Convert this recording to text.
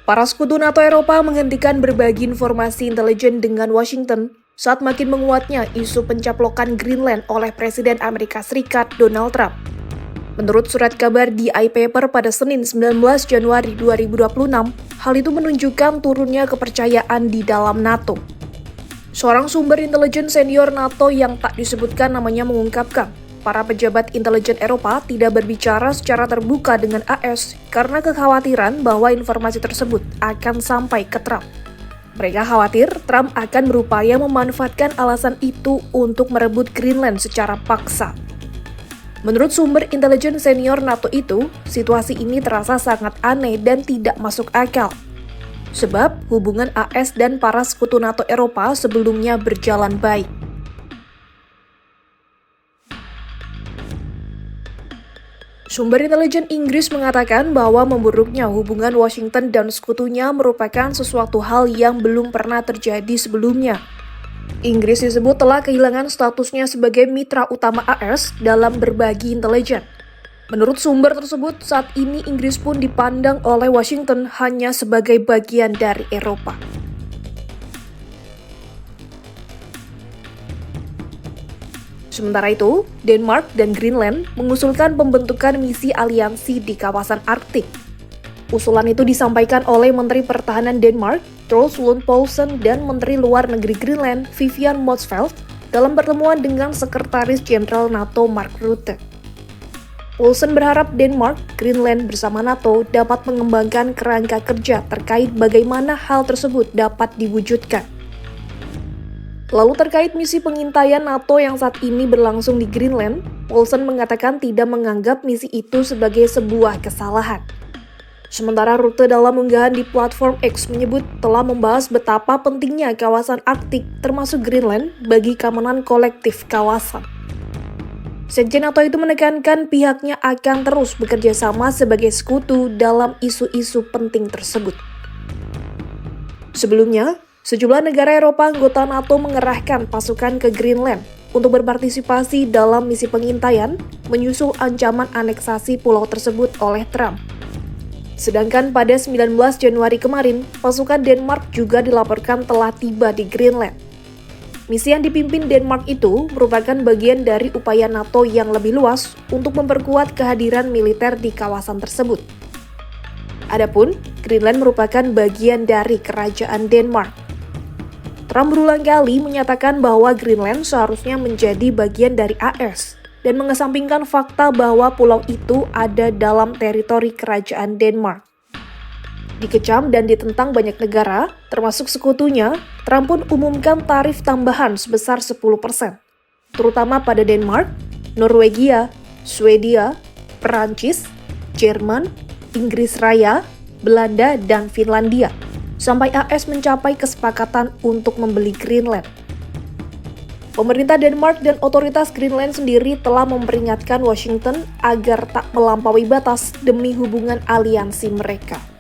Para sekutu NATO Eropa menghentikan berbagi informasi intelijen dengan Washington saat makin menguatnya isu pencaplokan Greenland oleh Presiden Amerika Serikat Donald Trump. Menurut surat kabar di iPaper pada Senin 19 Januari 2026, hal itu menunjukkan turunnya kepercayaan di dalam NATO. Seorang sumber intelijen senior NATO yang tak disebutkan namanya mengungkapkan, para pejabat intelijen Eropa tidak berbicara secara terbuka dengan AS karena kekhawatiran bahwa informasi tersebut akan sampai ke Trump. Mereka khawatir Trump akan berupaya memanfaatkan alasan itu untuk merebut Greenland secara paksa. Menurut sumber intelijen senior NATO itu, situasi ini terasa sangat aneh dan tidak masuk akal. Sebab hubungan AS dan para sekutu NATO Eropa sebelumnya berjalan baik. Sumber intelijen Inggris mengatakan bahwa memburuknya hubungan Washington dan sekutunya merupakan sesuatu hal yang belum pernah terjadi sebelumnya. Inggris disebut telah kehilangan statusnya sebagai mitra utama AS dalam berbagi intelijen. Menurut sumber tersebut, saat ini Inggris pun dipandang oleh Washington hanya sebagai bagian dari Eropa. Sementara itu, Denmark dan Greenland mengusulkan pembentukan misi aliansi di kawasan Arktik. Usulan itu disampaikan oleh Menteri Pertahanan Denmark, Troels Lund Poulsen, dan Menteri Luar Negeri Greenland, Vivian Motzfeldt, dalam pertemuan dengan Sekretaris Jenderal NATO Mark Rutte. Poulsen berharap Denmark, Greenland bersama NATO dapat mengembangkan kerangka kerja terkait bagaimana hal tersebut dapat diwujudkan. Lalu terkait misi pengintaian NATO yang saat ini berlangsung di Greenland, Poulsen mengatakan tidak menganggap misi itu sebagai sebuah kesalahan. Sementara Rutte dalam unggahan di platform X menyebut telah membahas betapa pentingnya kawasan Arktik termasuk Greenland bagi keamanan kolektif kawasan. Sekjen NATO itu menekankan pihaknya akan terus bekerja sama sebagai sekutu dalam isu-isu penting tersebut. Sebelumnya, sejumlah negara Eropa anggota NATO mengerahkan pasukan ke Greenland untuk berpartisipasi dalam misi pengintaian menyusul ancaman aneksasi pulau tersebut oleh Trump. Sedangkan pada 19 Januari kemarin, pasukan Denmark juga dilaporkan telah tiba di Greenland. Misi yang dipimpin Denmark itu merupakan bagian dari upaya NATO yang lebih luas untuk memperkuat kehadiran militer di kawasan tersebut. Adapun, Greenland merupakan bagian dari kerajaan Denmark. Trump berulang kali menyatakan bahwa Greenland seharusnya menjadi bagian dari AS dan mengesampingkan fakta bahwa pulau itu ada dalam teritori kerajaan Denmark. Dikecam dan ditentang banyak negara, termasuk sekutunya, Trump pun umumkan tarif tambahan sebesar 10%, terutama pada Denmark, Norwegia, Swedia, Perancis, Jerman, Inggris Raya, Belanda, dan Finlandia, sampai AS mencapai kesepakatan untuk membeli Greenland. Pemerintah Denmark dan otoritas Greenland sendiri telah memperingatkan Washington agar tak melampaui batas demi hubungan aliansi mereka.